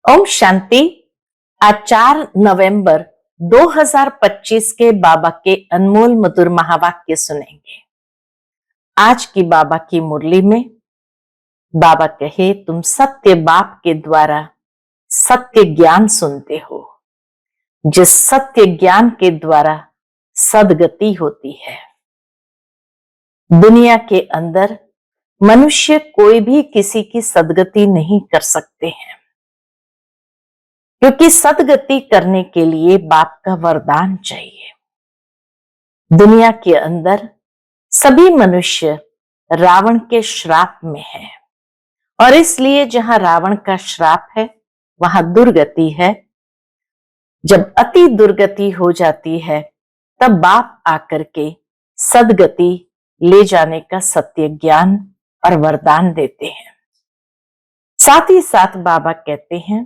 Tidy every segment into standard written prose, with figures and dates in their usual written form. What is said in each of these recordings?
ओम शांति। आज 4 नवंबर 2025 के बाबा के अनमोल मधुर महावाक्य सुनेंगे। आज की बाबा की मुरली में बाबा कहे, तुम सत्य बाप के द्वारा सत्य ज्ञान सुनते हो। जिस सत्य ज्ञान के द्वारा सदगति होती है। दुनिया के अंदर मनुष्य कोई भी किसी की सदगति नहीं कर सकते हैं, क्योंकि सदगति करने के लिए बाप का वरदान चाहिए। दुनिया के अंदर सभी मनुष्य रावण के श्राप में है, और इसलिए जहां रावण का श्राप है वहां दुर्गति है। जब अति दुर्गति हो जाती है तब बाप आकर के सदगति ले जाने का सत्य ज्ञान और वरदान देते हैं। साथ ही साथ बाबा कहते हैं,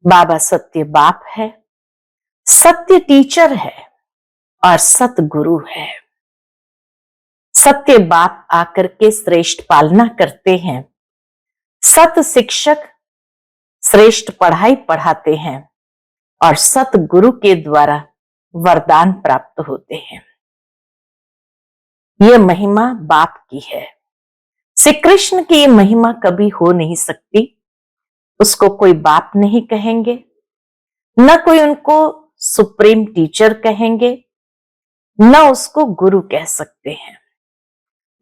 बाबा सत्य बाप है, सत्य टीचर है और सत्य गुरु है। सत्य बाप आकर के श्रेष्ठ पालना करते हैं, सत्य शिक्षक श्रेष्ठ पढ़ाई पढ़ाते हैं और सत्य गुरु के द्वारा वरदान प्राप्त होते हैं। यह महिमा बाप की है। श्री कृष्ण की यह महिमा कभी हो नहीं सकती। उसको कोई बाप नहीं कहेंगे, न कोई उनको सुप्रीम टीचर कहेंगे, न उसको गुरु कह सकते हैं।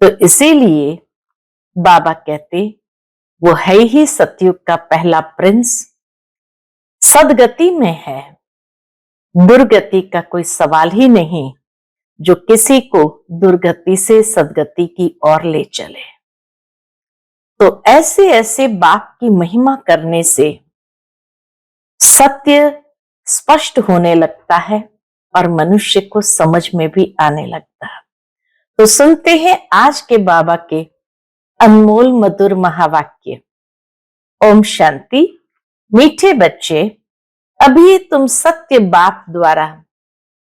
तो इसीलिए बाबा कहते, वो है ही सतयुग का पहला प्रिंस, सदगति में है। दुर्गति का कोई सवाल ही नहीं, जो किसी को दुर्गति से सदगति की ओर ले चले। तो ऐसे ऐसे बाप की महिमा करने से सत्य स्पष्ट होने लगता है और मनुष्य को समझ में भी आने लगता है। तो सुनते हैं आज के बाबा के अनमोल मधुर महावाक्य। ओम शांति। मीठे बच्चे, अभी तुम सत्य बाप द्वारा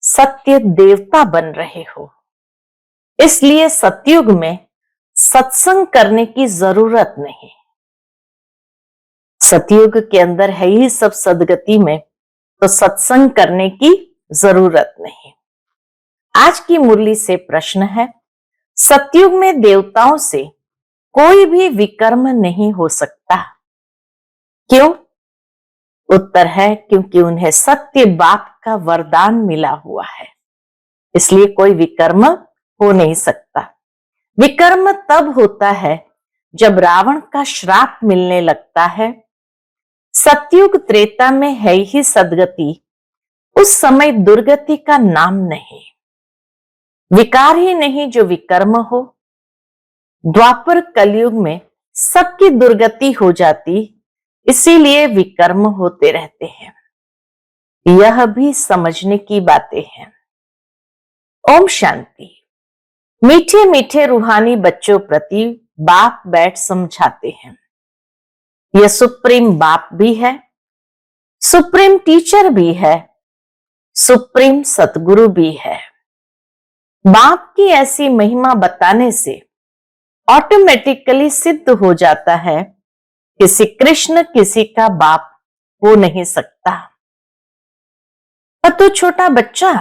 सत्य देवता बन रहे हो, इसलिए सतयुग में सत्संग करने की जरूरत नहीं। सतयुग के अंदर है ही सब सदगति में, तो सत्संग करने की जरूरत नहीं। आज की मुरली से प्रश्न है, सतयुग में देवताओं से कोई भी विकर्म नहीं हो सकता, क्यों? उत्तर है, क्योंकि उन्हें सत्य बाप का वरदान मिला हुआ है, इसलिए कोई विकर्म हो नहीं सकता। विकर्म तब होता है जब रावण का श्राप मिलने लगता है। सतयुग त्रेता में है ही सदगति, उस समय दुर्गति का नाम नहीं, विकार ही नहीं जो विकर्म हो। द्वापर कलयुग में सबकी दुर्गति हो जाती, इसीलिए विकर्म होते रहते हैं। यह भी समझने की बातें हैं। ओम शांति। मीठे मीठे रूहानी बच्चों प्रति बाप बैठ समझाते हैं। यह सुप्रीम बाप भी है, सुप्रीम टीचर भी है, सुप्रीम सतगुरु भी है। बाप की ऐसी महिमा बताने से ऑटोमेटिकली सिद्ध हो जाता है कि श्री कृष्ण किसी का बाप हो नहीं सकता। वह तो छोटा बच्चा,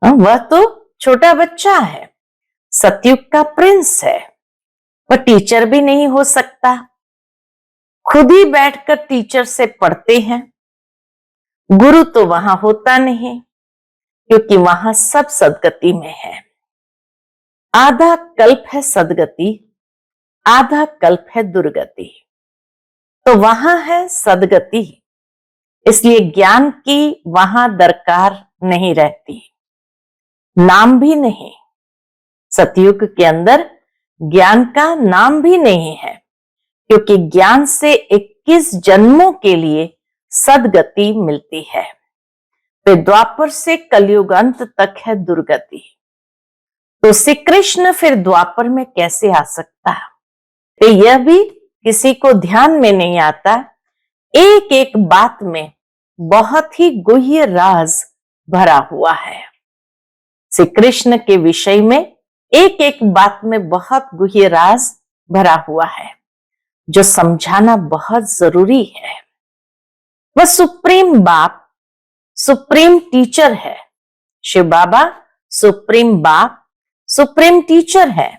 वह तो छोटा बच्चा है, सतयुग का प्रिंस है, वह टीचर भी नहीं हो सकता। खुद ही बैठकर टीचर से पढ़ते हैं। गुरु तो वहां होता नहीं, क्योंकि वहां सब सदगति में है। आधा कल्प है सदगति, आधा कल्प है दुर्गति, तो वहां है सदगति, इसलिए ज्ञान की वहां दरकार नहीं रहती, नाम भी नहीं। सतयुग के अंदर ज्ञान का नाम भी नहीं है, क्योंकि ज्ञान से 21 जन्मों के लिए सदगति मिलती है। फिर द्वापर से कलयुग अंत तक है दुर्गति। तो श्री कृष्ण फिर द्वापर में कैसे आ सकता? तो यह भी किसी को ध्यान में नहीं आता। एक एक बात में बहुत ही गुह्य राज भरा हुआ है। श्री कृष्ण के विषय में एक एक बात में बहुत गुह्य राज भरा हुआ है, जो समझाना बहुत जरूरी है। वह सुप्रीम बाप, सुप्रीम टीचर है। शिव बाबा सुप्रीम बाप, सुप्रीम टीचर है।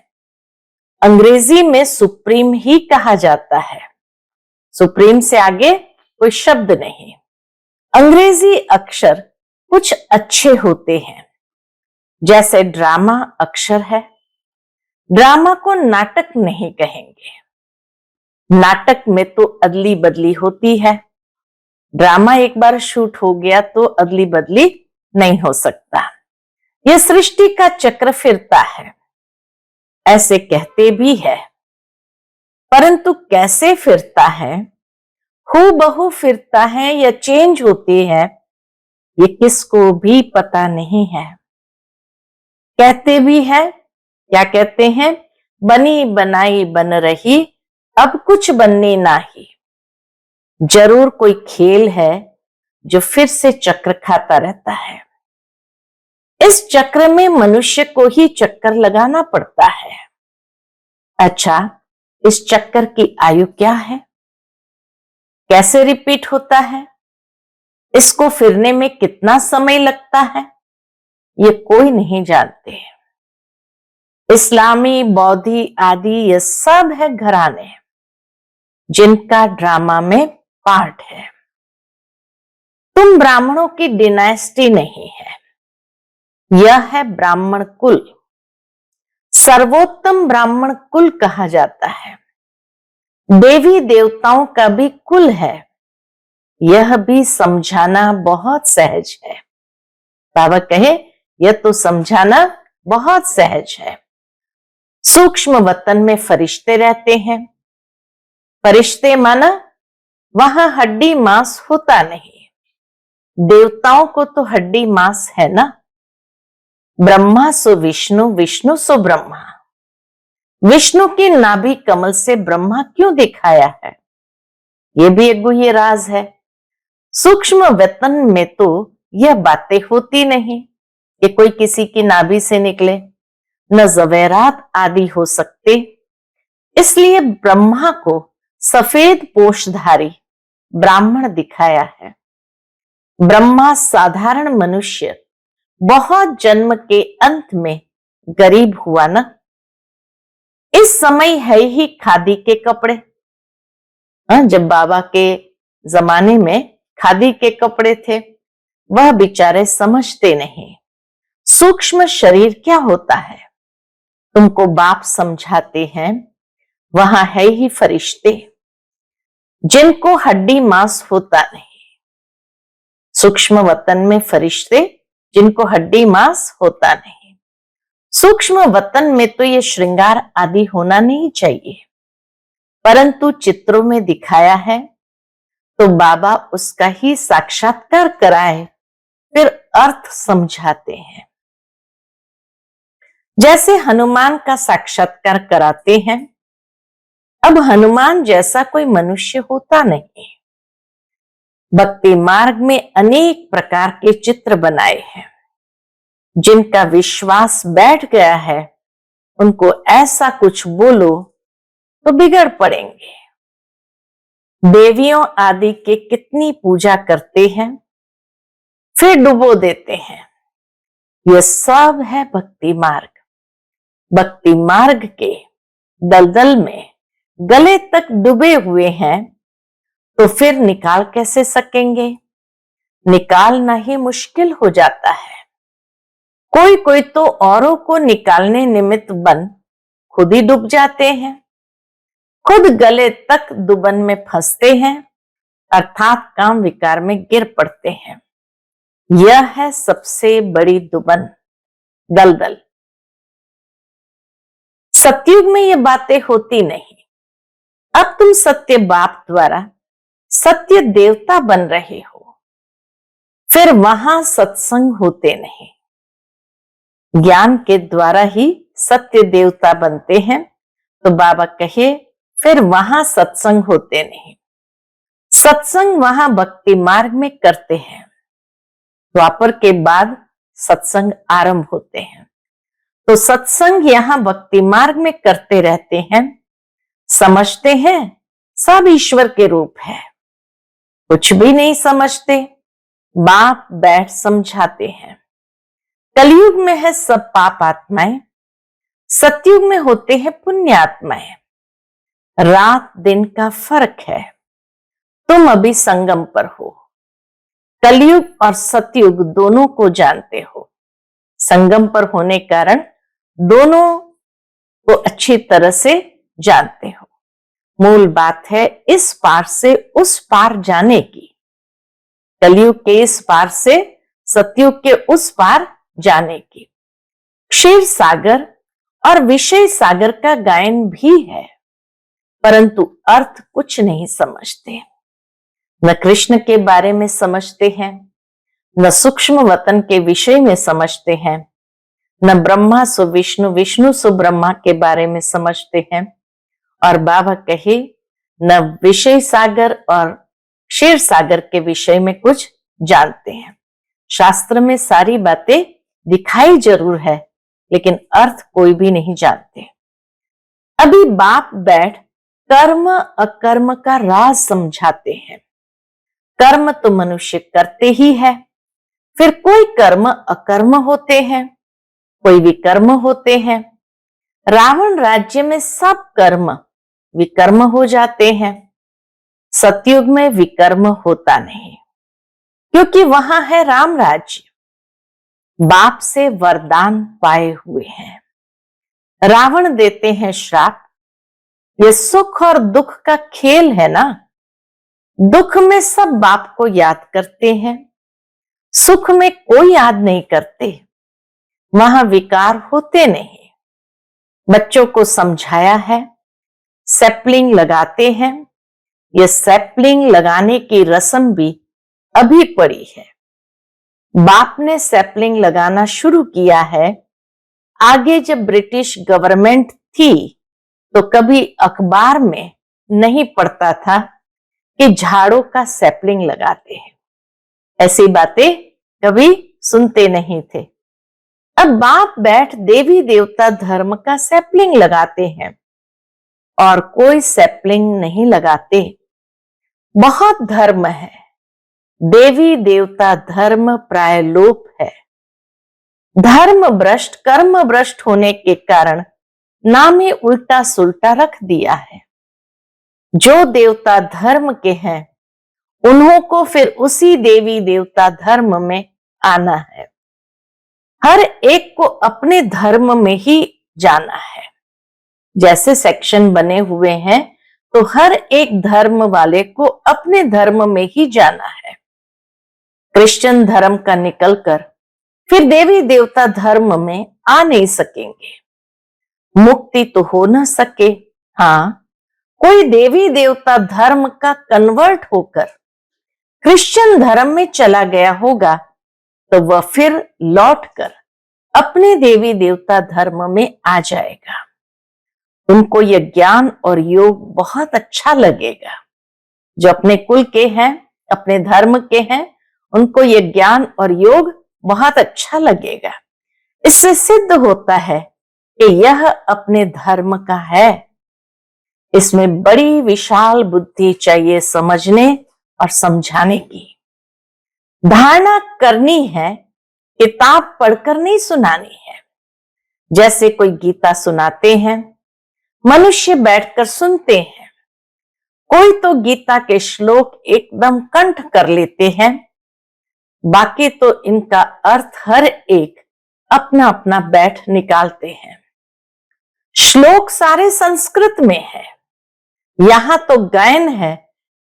अंग्रेजी में सुप्रीम ही कहा जाता है, सुप्रीम से आगे कोई शब्द नहीं। अंग्रेजी अक्षर कुछ अच्छे होते हैं, जैसे ड्रामा अक्षर है। ड्रामा को नाटक नहीं कहेंगे, नाटक में तो अदली बदली होती है। ड्रामा एक बार शूट हो गया तो अदली बदली नहीं हो सकता। यह सृष्टि का चक्र फिरता है, ऐसे कहते भी है, परंतु कैसे फिरता है, हूबहू फिरता है या चेंज होती है, ये किसको भी पता नहीं है। कहते भी है, क्या कहते हैं, बनी बनाई बन रही, अब कुछ बनने नाही। जरूर कोई खेल है जो फिर से चक्र खाता रहता है। इस चक्र में मनुष्य को ही चक्कर लगाना पड़ता है। अच्छा, इस चक्कर की आयु क्या है, कैसे रिपीट होता है, इसको फिरने में कितना समय लगता है, ये कोई नहीं जानते। इस्लामी, बौद्धि आदि ये सब है घराने जिनका ड्रामा में पार्ट है। तुम ब्राह्मणों की डिनास्टी नहीं है, यह है ब्राह्मण कुल। सर्वोत्तम ब्राह्मण कुल कहा जाता है। देवी देवताओं का भी कुल है, यह भी समझाना बहुत सहज है। बाबा कहे यह तो समझाना बहुत सहज है। सूक्ष्म वतन में फरिश्ते रहते हैं। फरिश्ते माना वहां हड्डी मांस होता नहीं। देवताओं को तो हड्डी मांस है ना। ब्रह्मा सो विष्णु, विष्णु सो ब्रह्मा। विष्णु की नाभि कमल से ब्रह्मा क्यों दिखाया है, यह भी एक गुह्य राज है। सूक्ष्म वेतन में तो यह बातें होती नहीं कि कोई किसी की नाभि से निकले, न जवेरात आदि हो सकते। इसलिए ब्रह्मा को सफेद पोषधारी ब्राह्मण दिखाया है। ब्रह्मा साधारण मनुष्य बहुत जन्म के अंत में गरीब हुआ ना। इस समय है ही खादी के कपड़े। जब बाबा के जमाने में खादी के कपड़े थे, वह बेचारे समझते नहीं सूक्ष्म शरीर क्या होता है। तुमको बाप समझाते हैं, वहां है ही फरिश्ते जिनको हड्डी मांस होता नहीं। सूक्ष्म वतन में फरिश्ते जिनको हड्डी मांस होता नहीं। सूक्ष्म वतन में तो ये श्रृंगार आदि होना नहीं चाहिए, परंतु चित्रों में दिखाया है तो बाबा उसका ही साक्षात्कार कराए, फिर अर्थ समझाते हैं। जैसे हनुमान का साक्षात्कार कराते हैं। अब हनुमान जैसा कोई मनुष्य होता नहीं। भक्ति मार्ग में अनेक प्रकार के चित्र बनाए हैं। जिनका विश्वास बैठ गया है, उनको ऐसा कुछ बोलो तो बिगड़ पड़ेंगे। देवियों आदि के कितनी पूजा करते हैं, फिर डुबो देते हैं। यह सब है भक्ति मार्ग। भक्ति मार्ग के दलदल में गले तक डूबे हुए हैं, तो फिर निकाल कैसे सकेंगे। निकालना ही मुश्किल हो जाता है। कोई कोई तो औरों को निकालने निमित्त बन खुद ही डूब जाते हैं, खुद गले तक दुबन में फंसते हैं, अर्थात काम विकार में गिर पड़ते हैं। यह है सबसे बड़ी दुबन, दलदल। सतयुग में ये बातें होती नहीं। अब तुम सत्य बाप द्वारा सत्य देवता बन रहे हो, फिर वहां सत्संग होते नहीं। ज्ञान के द्वारा ही सत्य देवता बनते हैं, तो बाबा कहे फिर वहां सत्संग होते नहीं। सत्संग वहां भक्ति मार्ग में करते हैं, द्वापर के बाद सत्संग आरंभ होते हैं। तो सत्संग यहां भक्ति मार्ग में करते रहते हैं। समझते हैं सब ईश्वर के रूप है। कुछ भी नहीं समझते, बाप बैठ समझाते हैं। कलयुग में है सब पाप आत्माएं, सतयुग में होते हैं पुण्य आत्माएं। रात दिन का फर्क है, तुम अभी संगम पर हो। कलयुग और सतयुग दोनों को जानते हो। संगम पर होने कारण दोनों को अच्छी तरह से जानते हो। मूल बात है इस पार से उस पार जाने की, कलयुग के इस पार से सतयुग के उस पार जाने की। क्षीर सागर और विषय सागर का गायन भी है, परंतु अर्थ कुछ नहीं समझते। न कृष्ण के बारे में समझते हैं, न सूक्ष्म वतन के विषय में समझते हैं, न ब्रह्मा सु विष्णु, विष्णु सु ब्रह्मा के बारे में समझते हैं। और बाबा कहे न विषय सागर और क्षीर सागर के विषय में कुछ जानते हैं। शास्त्र में सारी बातें दिखाई जरूर है, लेकिन अर्थ कोई भी नहीं जानते। अभी बाप बैठ कर्म अकर्म का राज समझाते हैं। कर्म तो मनुष्य करते ही है, फिर कोई कर्म अकर्म होते हैं, कोई विकर्म होते हैं। रावण राज्य में सब कर्म विकर्म हो जाते हैं। सतयुग में विकर्म होता नहीं, क्योंकि वहां है राम राज्य। बाप से वरदान पाए हुए हैं। रावण देते हैं श्राप। ये सुख और दुख का खेल है ना। दुख में सब बाप को याद करते हैं, सुख में कोई याद नहीं करते। वहां विकार होते नहीं। बच्चों को समझाया है, सैपलिंग लगाते हैं। ये सैपलिंग लगाने की रस्म भी अभी पड़ी है। बाप ने सैपलिंग लगाना शुरू किया है। आगे जब ब्रिटिश गवर्नमेंट थी तो कभी अखबार में नहीं पढ़ता था कि झाड़ों का सैपलिंग लगाते हैं। ऐसी बातें कभी सुनते नहीं थे। अब बाप बैठ देवी देवता धर्म का सैपलिंग लगाते हैं और कोई सैपलिंग नहीं लगाते। बहुत धर्म है, देवी देवता धर्म प्राय लोप है। धर्म भ्रष्ट कर्म भ्रष्ट होने के कारण नाम ही उल्टा सुल्टा रख दिया है। जो देवता धर्म के हैं उन्हों को फिर उसी देवी देवता धर्म में आना है। हर एक को अपने धर्म में ही जाना है। जैसे सेक्शन बने हुए हैं तो हर एक धर्म वाले को अपने धर्म में ही जाना है। क्रिश्चियन धर्म का निकलकर फिर देवी देवता धर्म में आ नहीं सकेंगे। मुक्ति तो हो न सके। हाँ, कोई देवी देवता धर्म का कन्वर्ट होकर क्रिश्चियन धर्म में चला गया होगा तो वह फिर लौटकर अपने देवी देवता धर्म में आ जाएगा। उनको यह ज्ञान और योग बहुत अच्छा लगेगा। जो अपने कुल के हैं, अपने धर्म के हैं, उनको यह ज्ञान और योग बहुत अच्छा लगेगा। इससे सिद्ध होता है कि यह अपने धर्म का है। इसमें बड़ी विशाल बुद्धि चाहिए समझने और समझाने की। धारणा करनी है, किताब पढ़कर नहीं सुनानी है। जैसे कोई गीता सुनाते हैं, मनुष्य बैठकर सुनते हैं। कोई तो गीता के श्लोक एकदम कंठ कर लेते हैं, बाकी तो इनका अर्थ हर एक अपना अपना बैठ निकालते हैं। श्लोक सारे संस्कृत में है। यहां तो गायन है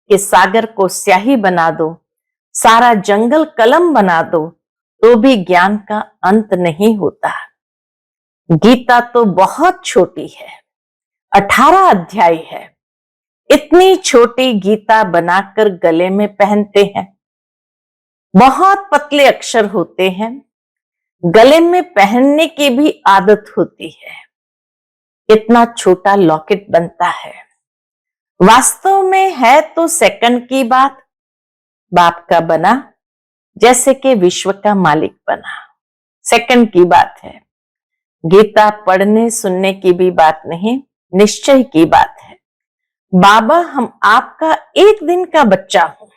कि सागर को स्याही बना दो, सारा जंगल कलम बना दो, तो भी ज्ञान का अंत नहीं होता। गीता तो बहुत छोटी है, 18 अध्याय है। इतनी छोटी गीता बनाकर गले में पहनते हैं। बहुत पतले अक्षर होते हैं, गले में पहनने की भी आदत होती है। इतना छोटा लॉकेट बनता है। वास्तव में है तो सेकंड की बात। बाप का बना जैसे कि विश्व का मालिक बना, सेकंड की बात है। गीता पढ़ने सुनने की भी बात नहीं, निश्चय की बात है। बाबा हम आपका एक दिन का बच्चा हूं,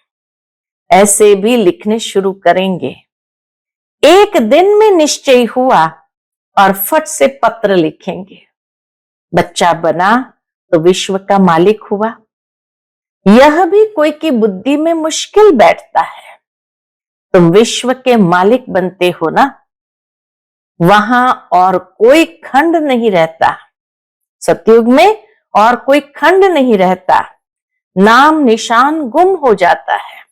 ऐसे भी लिखने शुरू करेंगे। एक दिन में निश्चय हुआ और फट से पत्र लिखेंगे। बच्चा बना तो विश्व का मालिक हुआ। यह भी कोई की बुद्धि में मुश्किल बैठता है। तुम विश्व के मालिक बनते हो ना, वहां और कोई खंड नहीं रहता। सतयुग में और कोई खंड नहीं रहता। नाम निशान गुम हो जाता है।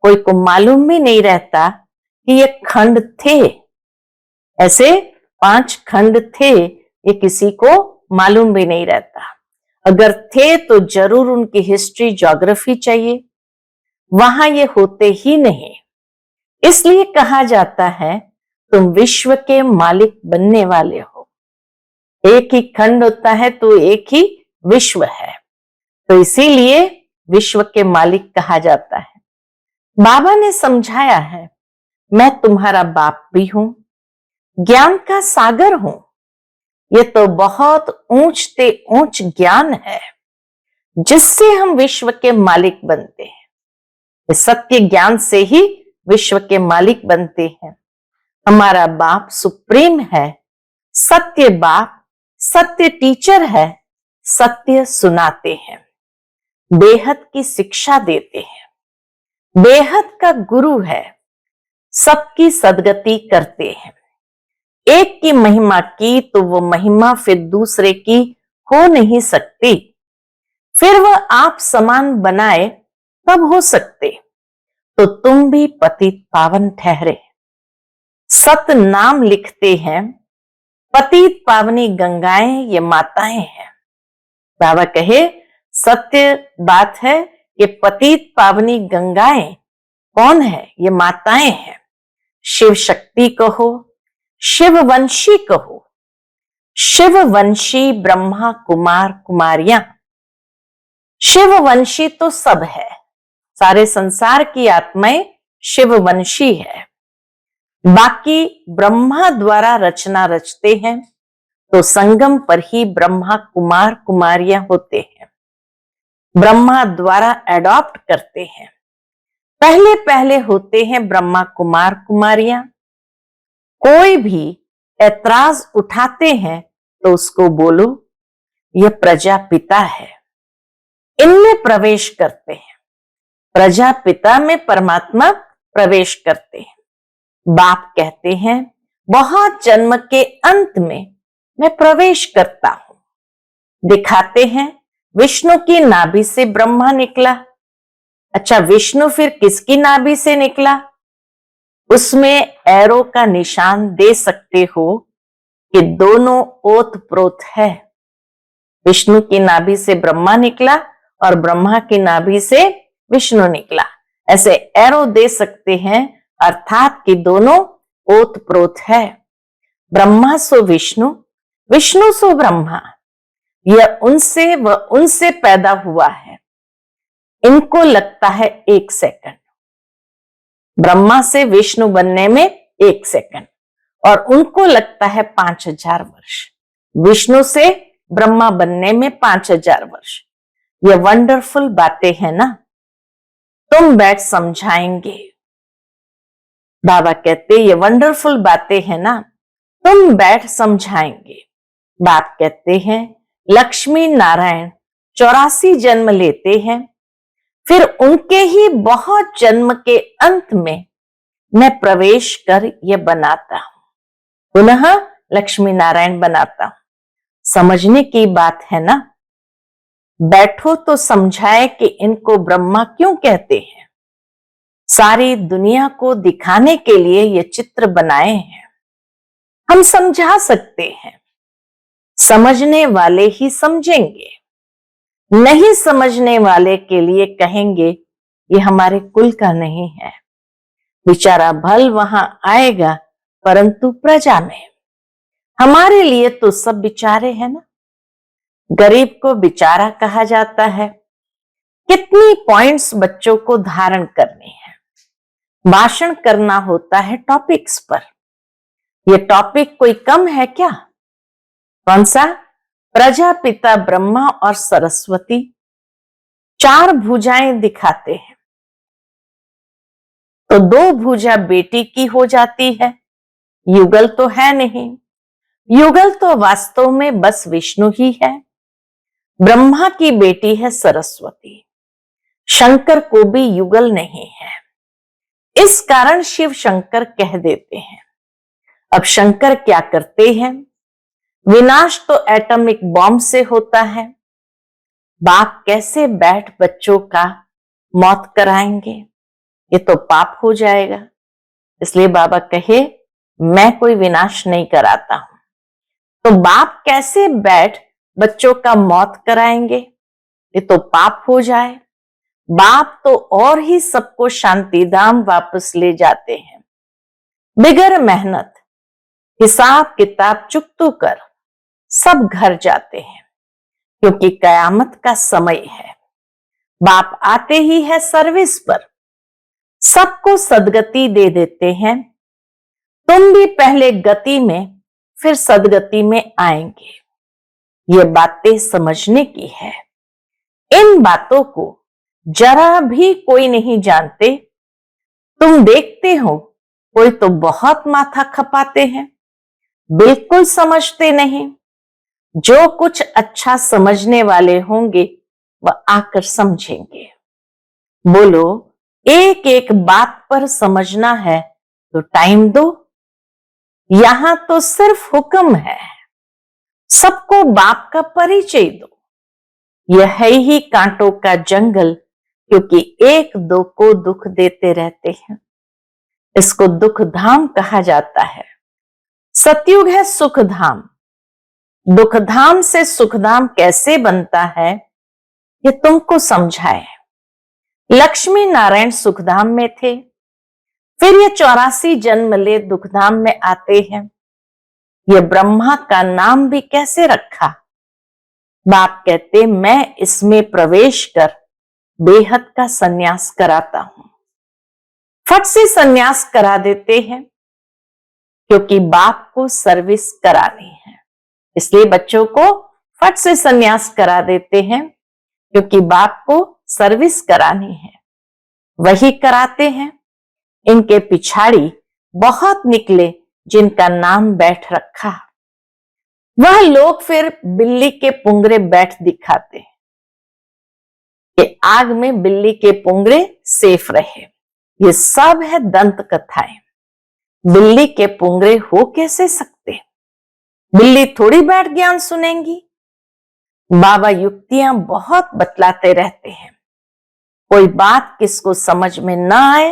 कोई को मालूम भी नहीं रहता कि ये खंड थे। ऐसे 5 खंड थे, ये किसी को मालूम भी नहीं रहता। अगर थे तो जरूर उनकी हिस्ट्री ज्योग्राफी चाहिए, वहां ये होते ही नहीं। इसलिए कहा जाता है तुम विश्व के मालिक बनने वाले हो। एक ही खंड होता है तो एक ही विश्व है, तो इसीलिए विश्व के मालिक कहा जाता है। बाबा ने समझाया है, मैं तुम्हारा बाप भी हूं, ज्ञान का सागर हूं। ये तो बहुत ऊंचते ऊंच ज्ञान है जिससे हम विश्व के मालिक बनते हैं। इस सत्य ज्ञान से ही विश्व के मालिक बनते हैं। हमारा बाप सुप्रीम है, सत्य बाप, सत्य टीचर है, सत्य सुनाते हैं, बेहद की शिक्षा देते हैं, बेहद का गुरु है, सबकी सदगति करते हैं। एक की महिमा की तो वो महिमा फिर दूसरे की हो नहीं सकती। फिर वह आप समान बनाए तब हो सकते। तो तुम भी पतित पावन ठहरे। सत नाम लिखते हैं, पतित पावनी गंगाएं ये माताएं हैं। बाबा कहे सत्य बात है कि पतित पावनी गंगाएं कौन है? ये माताएं हैं। शिव शक्ति कहो, शिववंशी कहो, शिववंशी ब्रह्मा कुमार कुमारियां। शिववंशी तो सब है, सारे संसार की आत्माएं शिववंशी है। बाकी ब्रह्मा द्वारा रचना रचते हैं तो संगम पर ही ब्रह्मा कुमार कुमारियां होते हैं। ब्रह्मा द्वारा एडॉप्ट करते हैं। पहले पहले होते हैं ब्रह्मा कुमार कुमारियां। कोई भी ऐतराज उठाते हैं तो उसको बोलो यह प्रजापिता है, इनमें प्रवेश करते हैं। प्रजापिता में परमात्मा प्रवेश करते हैं। बाप कहते हैं बहुत जन्म के अंत में मैं प्रवेश करता हूं। दिखाते हैं विष्णु की नाभि से ब्रह्मा निकला। अच्छा, विष्णु फिर किसकी नाभि से निकला? उसमें एरो का निशान दे सकते हो कि दोनों ओत प्रोत है। विष्णु की नाभि से ब्रह्मा निकला और ब्रह्मा की नाभि से विष्णु निकला, ऐसे एरो दे सकते हैं, अर्थात कि दोनों ओत प्रोत है। ब्रह्मा सो विष्णु, विष्णु सो ब्रह्मा। यह उनसे व उनसे पैदा हुआ है। इनको लगता है 1 सेकंड, ब्रह्मा से विष्णु बनने में 1 सेकंड, और उनको लगता है 5000 वर्ष। विष्णु से ब्रह्मा बनने में 5000 वर्ष। ये वंडरफुल बातें हैं ना, तुम बैठ समझाएंगे। बाबा कहते ये वंडरफुल बातें हैं ना, तुम बैठ समझाएंगे। बाप कहते हैं लक्ष्मी नारायण 84 जन्म लेते हैं, फिर उनके ही बहुत जन्म के अंत में मैं प्रवेश कर ये बनाता हूं, पुनः लक्ष्मी नारायण बनाता हूं। समझने की बात है ना। बैठो तो समझाए कि इनको ब्रह्मा क्यों कहते हैं। सारी दुनिया को दिखाने के लिए ये चित्र बनाए हैं। हम समझा सकते हैं, समझने वाले ही समझेंगे, नहीं समझने वाले के लिए कहेंगे ये हमारे कुल का नहीं है। बेचारा भल वहां आएगा परंतु प्रजा में। हमारे लिए तो सब बेचारे हैं ना। गरीब को बेचारा कहा जाता है। कितनी पॉइंट्स बच्चों को धारण करने हैं, भाषण करना होता है टॉपिक्स पर। यह टॉपिक कोई कम है क्या? कौन सा? प्रजापिता ब्रह्मा और सरस्वती 4 भुजाएं दिखाते हैं। तो दो भुजा बेटी की हो जाती है, युगल तो है नहीं। युगल तो वास्तव में बस विष्णु ही है। ब्रह्मा की बेटी है सरस्वती, शंकर को भी युगल नहीं है। इस कारण शिव शंकर कह देते हैं। अब शंकर क्या करते हैं? विनाश तो एटॉमिक बॉम्ब से होता है। बाप कैसे बैठ बच्चों का मौत कराएंगे? ये तो पाप हो जाएगा। इसलिए बाबा कहे मैं कोई विनाश नहीं कराता हूं। तो बाप कैसे बैठ बच्चों का मौत कराएंगे? ये तो पाप हो जाए। बाप तो और ही सबको शांति धाम वापस ले जाते हैं, बिगर मेहनत, हिसाब किताब चुकतू कर सब घर जाते हैं, क्योंकि कयामत का समय है। बाप आते ही है सर्विस पर, सबको सदगति दे देते हैं। तुम भी पहले गति में फिर सदगति में आएंगे। ये बातें समझने की है। इन बातों को जरा भी कोई नहीं जानते। तुम देखते हो कोई तो बहुत माथा खपाते हैं, बिल्कुल समझते नहीं। जो कुछ अच्छा समझने वाले होंगे वह आकर समझेंगे। बोलो एक एक बात पर समझना है तो टाइम दो। यहां तो सिर्फ हुक्म है। सबको बाप का परिचय दो। यह है ही कांटों का जंगल, क्योंकि एक दो को दुख देते रहते हैं। इसको दुख धाम कहा जाता है। सतयुग है सुख धाम। दुख धाम से सुख धाम कैसे बनता है ये तुमको समझाए। लक्ष्मी नारायण सुखधाम में थे, फिर ये 84 जन्म ले दुखधाम में आते हैं। ये ब्रह्मा का नाम भी कैसे रखा? बाप कहते मैं इसमें प्रवेश कर बेहद का सन्यास कराता हूं। फट से सन्यास करा देते हैं, क्योंकि बाप को सर्विस करानी है। इसलिए बच्चों को फट से सन्यास करा देते हैं, क्योंकि बाप को सर्विस करानी है। वही कराते हैं। इनके पिछाड़ी बहुत निकले जिनका नाम बैठ रखा। वह लोग फिर बिल्ली के पुंगरे बैठ दिखाते हैं कि आग में बिल्ली के पुंगरे सेफ रहे। ये सब है दंत कथाएं। बिल्ली के पुंगरे हो कैसे सकते? बिल्ली थोड़ी बैठ ज्ञान सुनेंगी। बाबा युक्तियां बहुत बतलाते रहते हैं। कोई बात किसको समझ में ना आए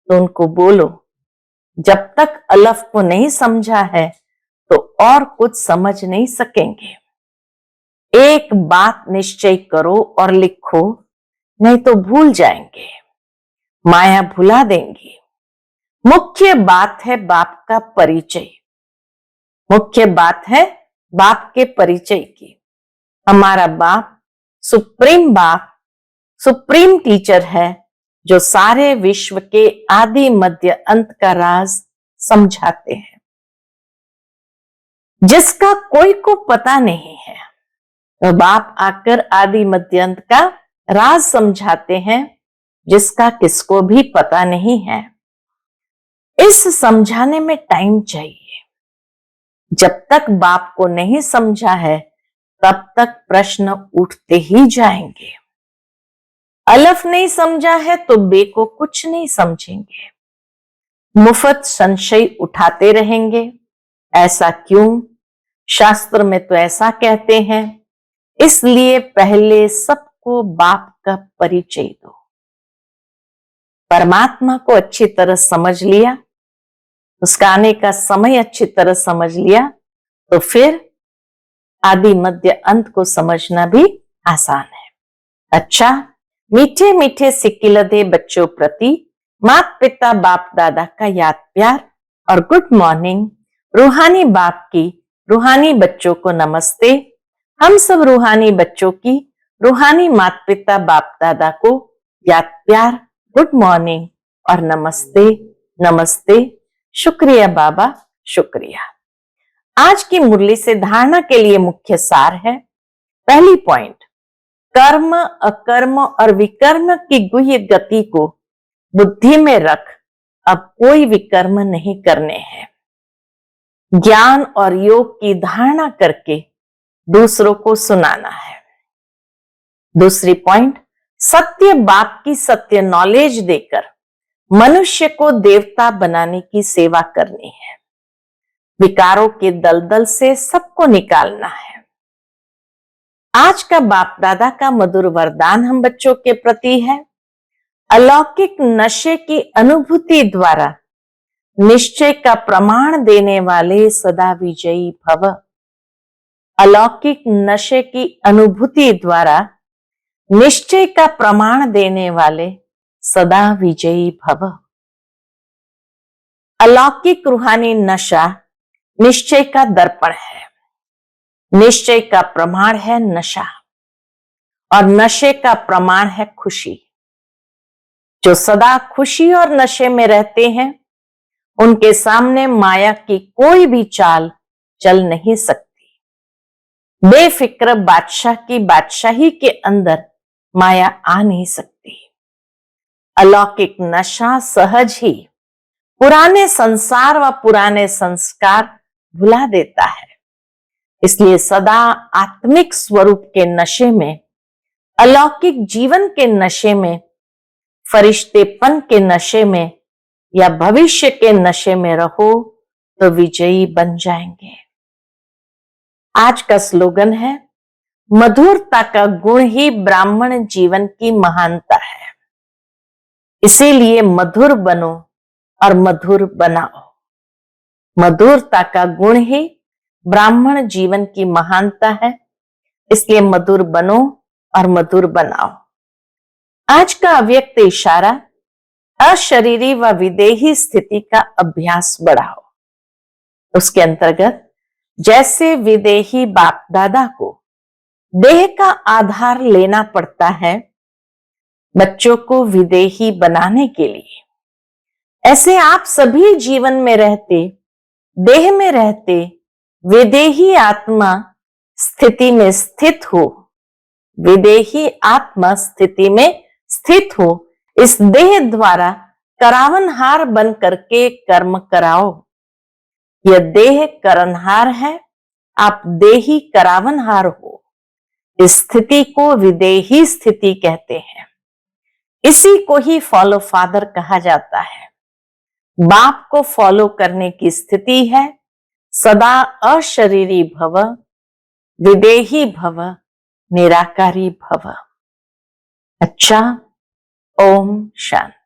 तो उनको बोलो, जब तक अलफ को नहीं समझा है तो और कुछ समझ नहीं सकेंगे। एक बात निश्चय करो और लिखो, नहीं तो भूल जाएंगे, माया भुला देंगी। मुख्य बात है बाप का परिचय। मुख्य बात है बाप के परिचय की। हमारा बाप सुप्रीम टीचर है, जो सारे विश्व के आदि मध्य अंत का राज समझाते हैं, जिसका कोई को पता नहीं है। तो बाप आकर आदि मध्य अंत का राज समझाते हैं, जिसका किसको भी पता नहीं है। इस समझाने में टाइम चाहिए। जब तक बाप को नहीं समझा है तब तक प्रश्न उठते ही जाएंगे। अलफ नहीं समझा है तो बे को कुछ नहीं समझेंगे। मुफ्त संशय उठाते रहेंगे। ऐसा क्यों? शास्त्र में तो ऐसा कहते हैं। इसलिए पहले सबको बाप का परिचय दो। परमात्मा को अच्छी तरह समझ लिया, उसका आने का समय अच्छी तरह समझ लिया, तो फिर आदि मध्य अंत को समझना भी आसान है। अच्छा, मीठे मीठे सिक्किलधे बच्चों प्रति माता पिता बाप दादा का याद प्यार और गुड मॉर्निंग। रूहानी बाप की रूहानी बच्चों को नमस्ते। हम सब रूहानी बच्चों की रूहानी माता पिता बाप दादा को याद प्यार, गुड मॉर्निंग और नमस्ते नमस्ते। शुक्रिया बाबा, शुक्रिया। आज की मुरली से धारणा के लिए मुख्य सार है। पहली पॉइंट, कर्म अकर्म और विकर्म की गुह्य गति को बुद्धि में रख अब कोई विकर्म नहीं करने हैं। ज्ञान और योग की धारणा करके दूसरों को सुनाना है। दूसरी पॉइंट, सत्य बाप की सत्य नॉलेज देकर मनुष्य को देवता बनाने की सेवा करनी है। विकारों के दलदल से सबको निकालना है। आज का बाप दादा का मधुर वरदान हम बच्चों के प्रति है, अलौकिक नशे की अनुभूति द्वारा निश्चय का प्रमाण देने वाले सदा विजयी भव। अलौकिक नशे की अनुभूति द्वारा निश्चय का प्रमाण देने वाले सदा विजयी भव। अलौकिक रूहानी नशा निश्चय का दर्पण है। निश्चय का प्रमाण है नशा और नशे का प्रमाण है खुशी। जो सदा खुशी और नशे में रहते हैं उनके सामने माया की कोई भी चाल चल नहीं सकती। बेफिक्र बादशाह की बादशाही के अंदर माया आ नहीं सकती। अलौकिक नशा सहज ही पुराने संसार व पुराने संस्कार भुला देता है। इसलिए सदा आत्मिक स्वरूप के नशे में, अलौकिक जीवन के नशे में, फरिश्तेपन के नशे में या भविष्य के नशे में रहो तो विजयी बन जाएंगे। आज का स्लोगन है, मधुरता का गुण ही ब्राह्मण जीवन की महानता है। इसीलिए मधुर बनो और मधुर बनाओ। मधुरता का गुण ही ब्राह्मण जीवन की महानता है, इसलिए मधुर बनो और मधुर बनाओ। आज का अव्यक्त इशारा, अशरीरी व विदेही स्थिति का अभ्यास बढ़ाओ। उसके अंतर्गत जैसे विदेही बाप दादा को देह का आधार लेना पड़ता है बच्चों को विदेही बनाने के लिए, ऐसे आप सभी जीवन में रहते, देह में रहते विदेही आत्मा स्थिति में स्थित हो, विदेही आत्मा स्थिति में स्थित हो। इस देह द्वारा करावनहार बन करके कर्म कराओ। यह देह करनहार है, आप देही करावनहार हो। इस स्थिति को विदेही स्थिति कहते हैं। इसी को ही फॉलो फादर कहा जाता है। बाप को फॉलो करने की स्थिति है सदा अशरीरी भव, विदेही भव, निराकारी भव। अच्छा, ओम शांति।